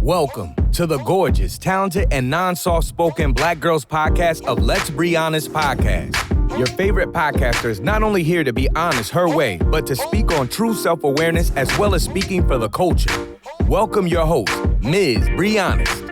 Welcome to the gorgeous, talented, and non-soft-spoken Black girls podcast of Let's Be Honest Podcast. Your favorite podcaster is not only here to be honest her way, but to speak on true self-awareness as well as speaking for the culture. Welcome your host, Ms. Be Honest.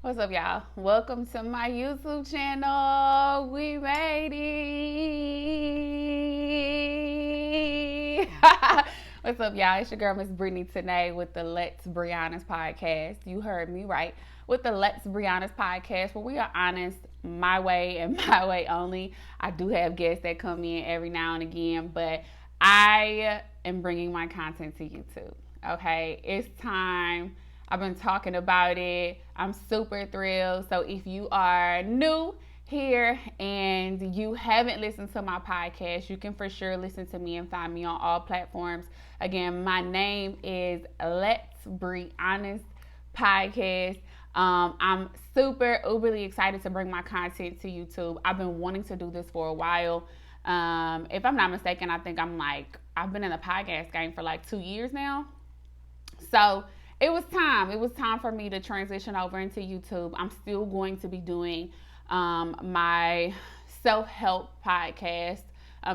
What's up, y'all? Welcome to my YouTube channel. We made it. What's up, y'all? It's your girl, Miss Brittany, today with the Let's Be Honest Podcast. You heard me right. With the Let's Be Honest Podcast, where we are honest my way and my way only. I do have guests that come in every now and again, but I am bringing my content to YouTube. Okay? It's time. I've been talking about it. I'm super thrilled. So if you are new here and you haven't listened to my podcast, you can for sure listen to me and find me on all platforms. Again, my name is Let's Be Honest Podcast. I'm super uberly excited to bring my content to YouTube. I've been wanting to do this for a while. If I'm not mistaken, I think I've been in the podcast game for like 2 years now. So it was time. It was time for me to transition over into YouTube. I'm still going to be doing my self-help podcast.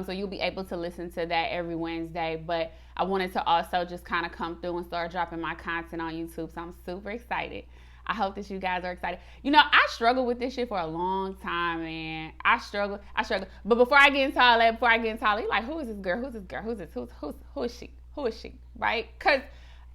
So you'll be able to listen to that every Wednesday. But I wanted to also just kind of come through and start dropping my content on YouTube. So I'm super excited. I hope that you guys are excited. You know, I struggled with this shit for a long time, man. I struggle. But before I get into all that, you're like, who is this girl? Who is she? Right? Because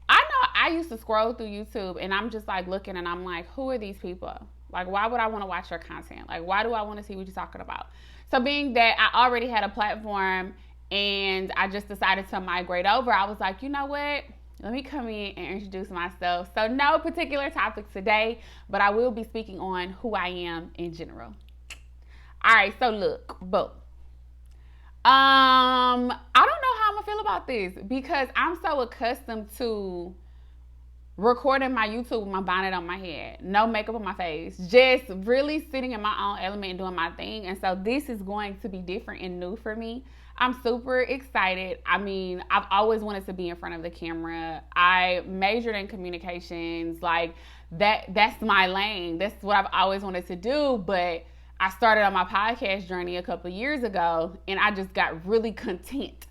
I know I used to scroll through YouTube and I'm just like looking and I'm like, who are these people? Like, why would I want to watch your content? Like, why do I want to see what you're talking about? So being that I already had a platform and I just decided to migrate over, I was like, you know what? Let me come in and introduce myself. So no particular topic today, but I will be speaking on who I am in general. All right, so look, boom. I don't know how I'm gonna feel about this because I'm so accustomed to recording my YouTube with my bonnet on my head, no makeup on my face, just really sitting in my own element and doing my thing. And so this is going to be different and new for me. I'm super excited. I mean, I've always wanted to be in front of the camera. I majored in communications, like that's my lane. That's what I've always wanted to do, but I started on my podcast journey a couple of years ago and I just got really content.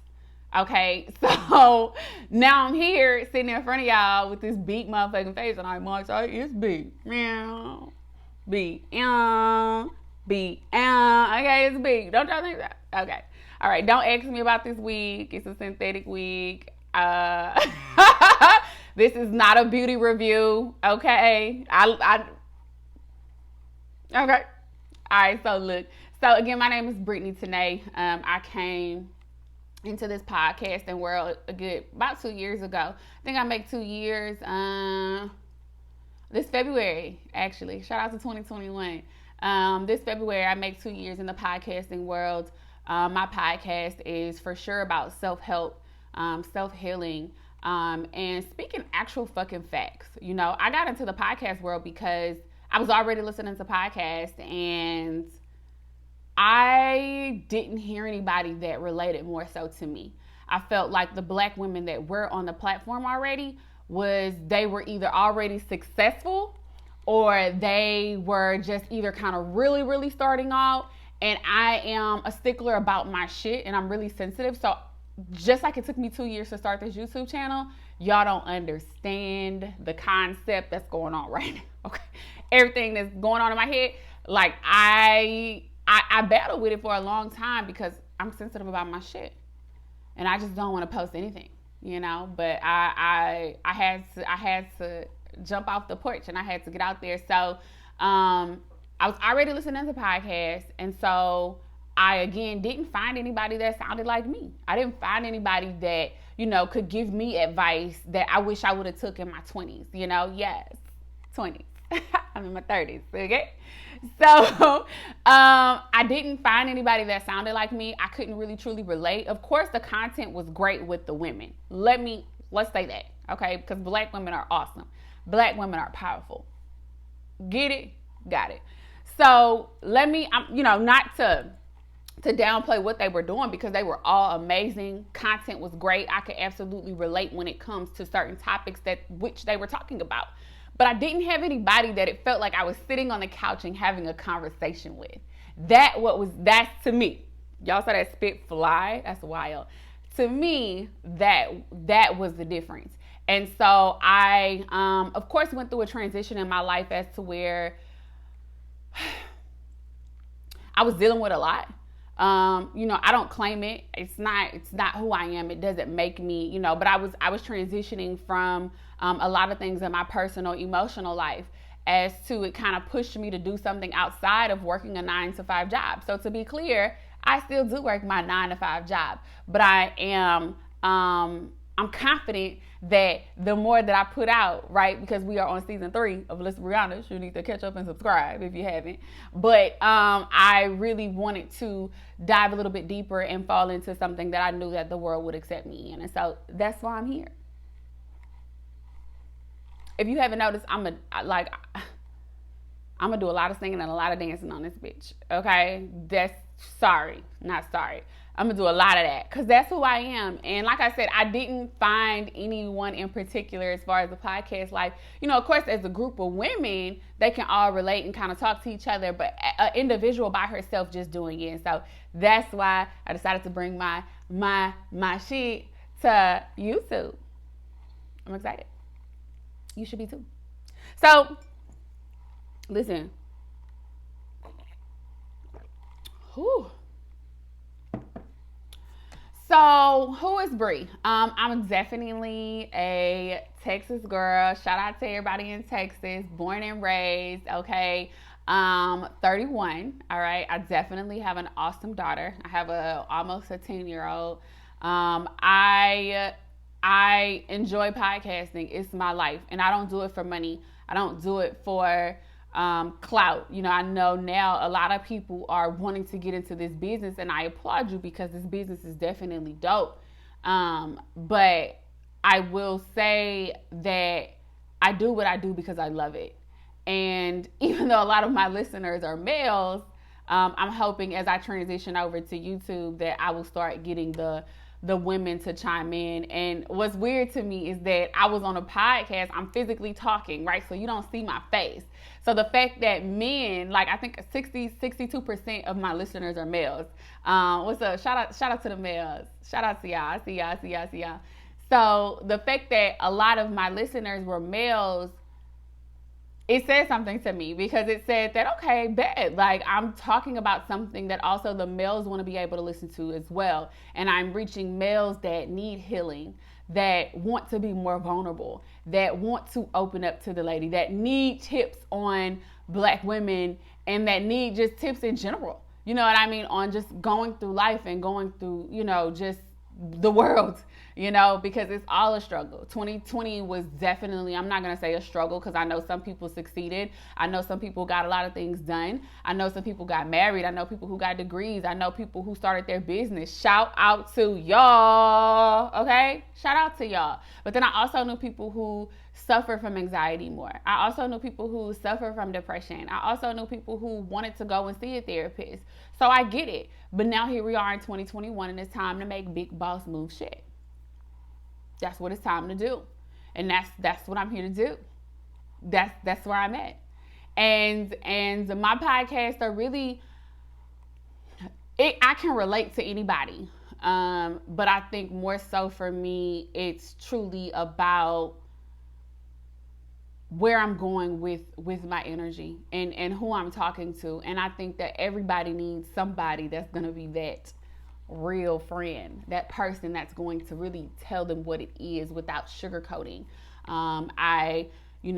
Okay, so now I'm here sitting in front of y'all with this beat motherfucking face and I'm like, sorry, it's beat. Okay, it's beat. Don't y'all think that? Okay. All right, don't ask me about this wig. It's a synthetic wig. This is not a beauty review. Okay. Okay. All right, so look. So again, my name is Brittany today. I came into this podcasting world about 2 years ago. I think I make 2 years this February, actually. Shout out to 2021. This February, I make 2 years in the podcasting world. My podcast is for sure about self-help, self-healing, and speaking actual fucking facts. You know, I got into the podcast world because I was already listening to podcasts and I didn't hear anybody that related more so to me. I felt like the Black women that were on the platform already they were either already successful or they were just either kind of really, really starting out. And I am a stickler about my shit and I'm really sensitive. So just like it took me 2 years to start this YouTube channel, y'all don't understand the concept that's going on right now. Okay. Everything that's going on in my head, like I battled with it for a long time because I'm sensitive about my shit, and I just don't want to post anything, you know. But I had to jump off the porch and I had to get out there. So I was already listening to podcasts, and so I again didn't find anybody that sounded like me. I didn't find anybody that, you know, could give me advice that I wish I would have took in my 20s. You know, yes, 20s. I'm in my 30s, okay? So I didn't find anybody that sounded like me. I couldn't really truly relate. Of course, the content was great with the women. Let's say that, okay? Because Black women are awesome. Black women are powerful. Get it? Got it. So not to downplay what they were doing, because they were all amazing. Content was great. I could absolutely relate when it comes to certain topics which they were talking about. But I didn't have anybody that it felt like I was sitting on the couch and having a conversation with. That's to me. Y'all saw that spit fly? That's wild. To me, that was the difference. And so I, of course, went through a transition in my life as to where I was dealing with a lot. I don't claim it. It's not who I am. It doesn't make me, but I was transitioning from a lot of things in my personal, emotional life, as to it kind of pushed me to do something outside of working a 9-to-5 job. So to be clear, I still do work my 9-to-5 job, but I am, I'm confident that the more that I put out, right, because we are on season 3 of Let's Be Honest, you need to catch up and subscribe if you haven't. But I really wanted to dive a little bit deeper and fall into something that I knew that the world would accept me in. And so that's why I'm here. If you haven't noticed, I'm gonna do a lot of singing and a lot of dancing on this bitch. Okay, not sorry. I'm gonna do a lot of that because that's who I am. And like I said, I didn't find anyone in particular as far as the podcast life. Of course, as a group of women, they can all relate and kind of talk to each other, but an individual by herself just doing it. And so that's why I decided to bring my shit to YouTube. I'm excited. You should be too. So, listen. Whew. So, who is Bri? I'm definitely a Texas girl. Shout out to everybody in Texas, born and raised, okay? 31, all right? I definitely have an awesome daughter. I have almost a 10-year-old. I enjoy podcasting. It's my life, and I don't do it for money. I don't do it for clout. I know now a lot of people are wanting to get into this business, and I applaud you because this business is definitely dope. But I will say that I do what I do because I love it. And even though a lot of my listeners are males, I'm hoping as I transition over to YouTube that I will start getting the women to chime in. And what's weird to me is that I was on a podcast, I'm physically talking, right? So you don't see my face. So the fact that men, like I think 62% of my listeners are males. What's up? Shout out to the males. Shout out to y'all. I see y'all. So the fact that a lot of my listeners were males, it said something to me because it said that, okay, bet, like I'm talking about something that also the males want to be able to listen to as well. And I'm reaching males that need healing, that want to be more vulnerable, that want to open up to the lady, that need tips on Black women, and that need just tips in general. You know what I mean? On just going through life and going through, just the world, because it's all a struggle. 2020 was definitely, I'm not going to say a struggle because I know some people succeeded. I know some people got a lot of things done. I know some people got married. I know people who got degrees. I know people who started their business. Shout out to y'all, okay? Shout out to y'all. But then I also knew people who suffer from anxiety more. I also knew people who suffer from depression. I also knew people who wanted to go and see a therapist. So I get it. But now here we are in 2021 and it's time to make big boss move shit. That's what it's time to do. And that's what I'm here to do. That's where I'm at. And my podcasts are really, I can relate to anybody. But I think more so for me, it's truly about where I'm going with my energy and who I'm talking to. And I think that everybody needs somebody that's going to be that real friend, that person that's going to really tell them what it is without sugarcoating. I'm in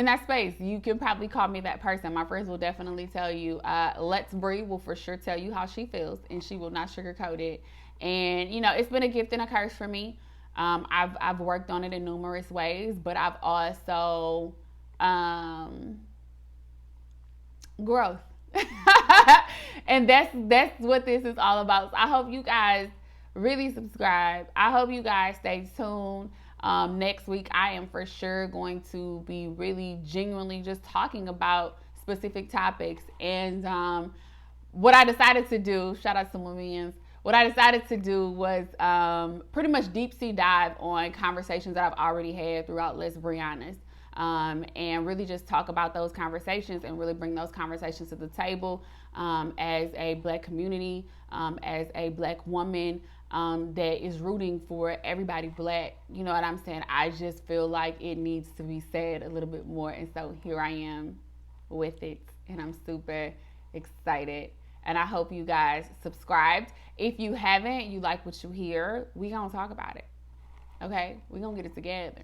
that space. You can probably call me that person. My friends will definitely tell you. Let's Bri will for sure tell you how she feels, and she will not sugarcoat it. And it's been a gift and a curse for me. I've worked on it in numerous ways, but I've also growth. And that's what this is all about. So I hope you guys really subscribe. I hope you guys stay tuned. Next week I am for sure going to be really genuinely just talking about specific topics. And what I decided to do, shout out to Williams, what I decided to do was pretty much deep sea dive on conversations that I've already had throughout Let's Be Honest. And really just talk about those conversations and really bring those conversations to the table as a Black community, as a Black woman that is rooting for everybody Black. You know what I'm saying? I just feel like it needs to be said a little bit more. And so here I am with it. And I'm super excited. And I hope you guys subscribed. If you haven't, you like what you hear, we gonna talk about it. Okay? We gonna get it together.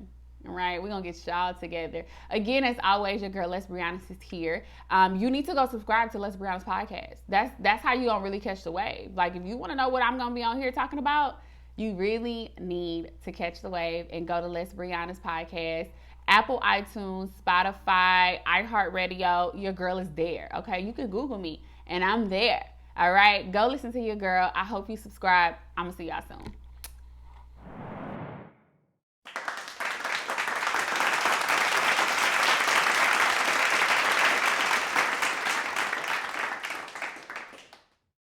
All right, we're gonna get y'all together. Again, as always, your girl Let's Be Honest is here. You need to go subscribe to Let's Be Honest Podcast. That's how you gonna really catch the wave. Like, if you wanna know what I'm gonna be on here talking about, you really need to catch the wave and go to Let's Be Honest Podcast. Apple, iTunes, Spotify, iHeartRadio, your girl is there. Okay, you can Google me and I'm there. All right, go listen to your girl. I hope you subscribe. I'm gonna see y'all soon.